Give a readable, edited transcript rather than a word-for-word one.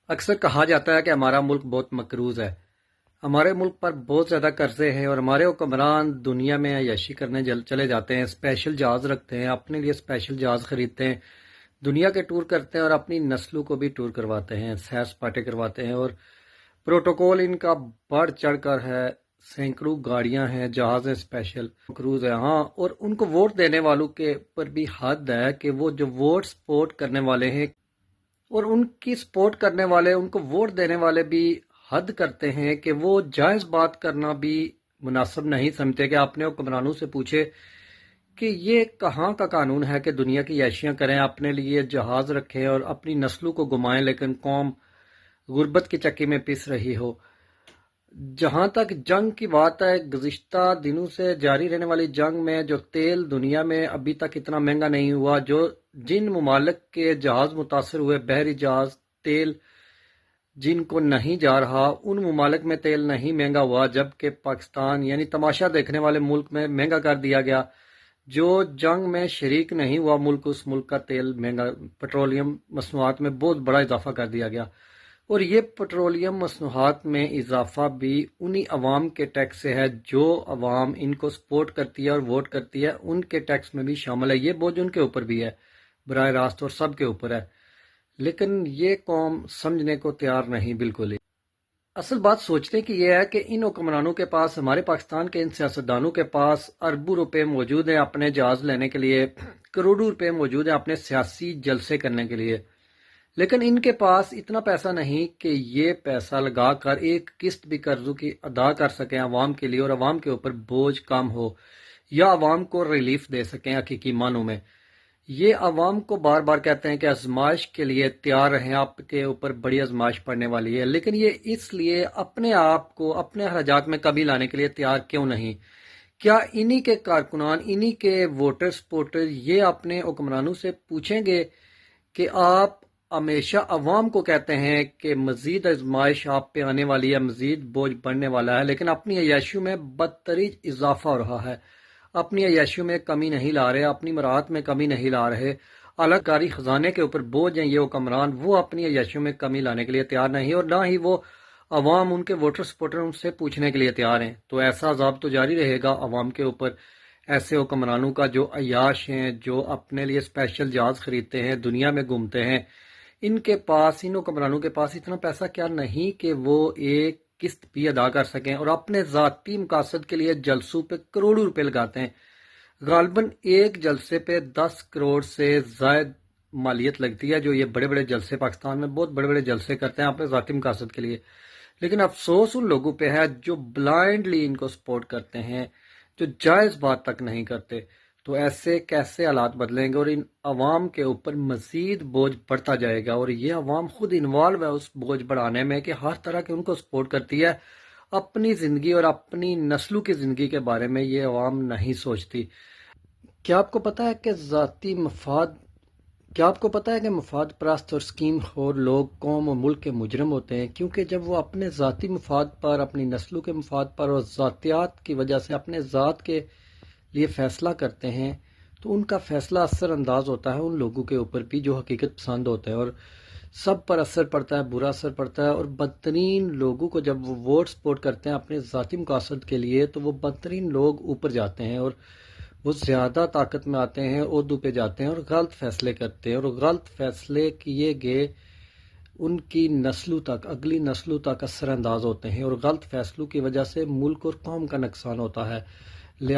اکثر کہا جاتا ہے کہ ہمارا ملک بہت مقروض ہے۔ ہمارے ملک پر بہت زیادہ قرضے ہیں اور ہمارے حکمران دنیا میں عیاشی کرنے چلے جاتے ہیں، اسپیشل جہاز رکھتے ہیں، اپنے لیے اسپیشل جہاز خریدتے ہیں، دنیا کے ٹور کرتے ہیں اور اپنی نسلوں کو بھی ٹور کرواتے ہیں، سیر سپاٹے کرواتے ہیں، اور پروٹوکول ان کا بڑھ چڑھ کر ہے۔ سینکڑوں گاڑیاں ہیں، جہاز ہیں، اسپیشل کروز ہے، ہاں، اور ان کو ووٹ دینے والوں کے پر بھی حد ہے کہ وہ جو ووٹ سپورٹ کرنے والے ہیں اور ان کی سپورٹ کرنے والے، ان کو ووٹ دینے والے بھی حد کرتے ہیں کہ وہ جائز بات کرنا بھی مناسب نہیں سمجھتے کہ اپنے حکمرانوں سے پوچھے کہ یہ کہاں کا قانون ہے کہ دنیا کی عیاشیاں کریں، اپنے لیے جہاز رکھیں اور اپنی نسلوں کو گمائیں، لیکن قوم غربت کی چکی میں پس رہی ہو۔ جہاں تک جنگ کی بات ہے، گزشتہ دنوں سے جاری رہنے والی جنگ میں جو تیل دنیا میں ابھی تک اتنا مہنگا نہیں ہوا، جن ممالک کے جہاز متاثر ہوئے، بحری جہاز، تیل جن کو نہیں جا رہا، ان ممالک میں تیل نہیں مہنگا ہوا، جبکہ پاکستان یعنی تماشا دیکھنے والے ملک میں مہنگا کر دیا گیا۔ جو جنگ میں شریک نہیں ہوا ملک، اس ملک کا تیل مہنگا، پٹرولیم مصنوعات میں بہت بڑا اضافہ کر دیا گیا، اور یہ پٹرولیم مصنوعات میں اضافہ بھی انہی عوام کے ٹیکس سے ہے جو عوام ان کو سپورٹ کرتی ہے اور ووٹ کرتی ہے، ان کے ٹیکس میں بھی شامل ہے۔ یہ بوجھ ان کے اوپر بھی ہے براہ راست، اور سب کے اوپر ہے، لیکن یہ قوم سمجھنے کو تیار نہیں بالکل ہی۔ اصل بات سوچنے کی یہ ہے کہ ان حکمرانوں کے پاس، ہمارے پاکستان کے ان سیاستدانوں کے پاس اربوں روپے موجود ہیں اپنے جہاز لینے کے لیے، کروڑوں روپے موجود ہیں اپنے سیاسی جلسے کرنے کے لیے، لیکن ان کے پاس اتنا پیسہ نہیں کہ یہ پیسہ لگا کر ایک قسط بھی قرضوں کی ادا کر سکیں عوام کے لیے، اور عوام کے اوپر بوجھ کم ہو، یا عوام کو ریلیف دے سکیں حقیقی معنوں میں۔ یہ عوام کو بار بار کہتے ہیں کہ آزمائش کے لیے تیار رہیں، آپ کے اوپر بڑی آزمائش پڑنے والی ہے، لیکن یہ اس لیے اپنے آپ کو اپنے اخراجات میں کمی لانے کے لیے تیار کیوں نہیں؟ کیا انہی کے کارکنان، انہی کے ووٹر سپورٹر یہ اپنے حکمرانوں سے پوچھیں گے کہ آپ ہمیشہ عوام کو کہتے ہیں کہ مزید آزمائش آپ پہ آنے والی ہے، مزید بوجھ بڑھنے والا ہے، لیکن اپنی عیاشیوں میں بدتریج اضافہ ہو رہا ہے، اپنی عیاشیوں میں کمی نہیں لا رہے، اپنی مراعات میں کمی نہیں لا رہے، اعلیٰ کاری خزانے کے اوپر بوجھ ہیں یہ حکمران، وہ اپنی عیاشیوں میں کمی لانے کے لیے تیار نہیں، اور نہ ہی وہ عوام، ان کے ووٹر سپورٹر ان سے پوچھنے کے لیے تیار ہیں۔ تو ایسا عذاب تو جاری رہے گا عوام کے اوپر، ایسے حکمرانوں کا جو عیاش ہیں، جو اپنے لیے اسپیشل جہاز خریدتے ہیں، دنیا میں گھومتے ہیں۔ ان کے پاس، ان حکمرانوں کے پاس اتنا پیسہ کیا نہیں کہ وہ ایک قسط بھی ادا کر سکیں، اور اپنے ذاتی مقاصد کے لیے جلسوں پہ کروڑوں روپے لگاتے ہیں۔ غالباً ایک جلسے پہ 10 کروڑ سے زائد مالیت لگتی ہے، جو یہ بڑے بڑے جلسے، پاکستان میں بہت بڑے بڑے جلسے کرتے ہیں اپنے ذاتی مقاصد کے لیے، لیکن افسوس ان لوگوں پہ ہے جو بلائنڈلی ان کو سپورٹ کرتے ہیں، جو جائز بات تک نہیں کرتے۔ تو ایسے کیسے حالات بدلیں گے، اور ان عوام کے اوپر مزید بوجھ بڑھتا جائے گا، اور یہ عوام خود انوالو ہے اس بوجھ بڑھانے میں کہ ہر طرح کے ان کو سپورٹ کرتی ہے، اپنی زندگی اور اپنی نسلوں کی زندگی کے بارے میں یہ عوام نہیں سوچتی۔ کیا آپ کو پتہ ہے کہ مفاد پرست اور اسکیم خور لوگ قوم و ملک کے مجرم ہوتے ہیں، کیونکہ جب وہ اپنے ذاتی مفاد پر، اپنی نسلوں کے مفاد پر اور ذاتیات کی وجہ سے اپنے ذات کے لیے فیصلہ کرتے ہیں، تو ان کا فیصلہ اثر انداز ہوتا ہے ان لوگوں کے اوپر بھی جو حقیقت پسند ہوتے ہیں، اور سب پر اثر پڑتا ہے، برا اثر پڑتا ہے۔ اور بدترین لوگوں کو جب وہ ووٹ سپورٹ کرتے ہیں اپنے ذاتی مقاصد کے لیے، تو وہ بدترین لوگ اوپر جاتے ہیں، اور وہ زیادہ طاقت میں آتے ہیں، عہدوں پہ جاتے ہیں، اور غلط فیصلے کرتے ہیں، اور غلط فیصلے کیے گئے ان کی نسلوں تک، اگلی نسلوں تک اثر انداز ہوتے ہیں، اور غلط فیصلوں کی وجہ سے ملک اور قوم کا نقصان ہوتا ہے۔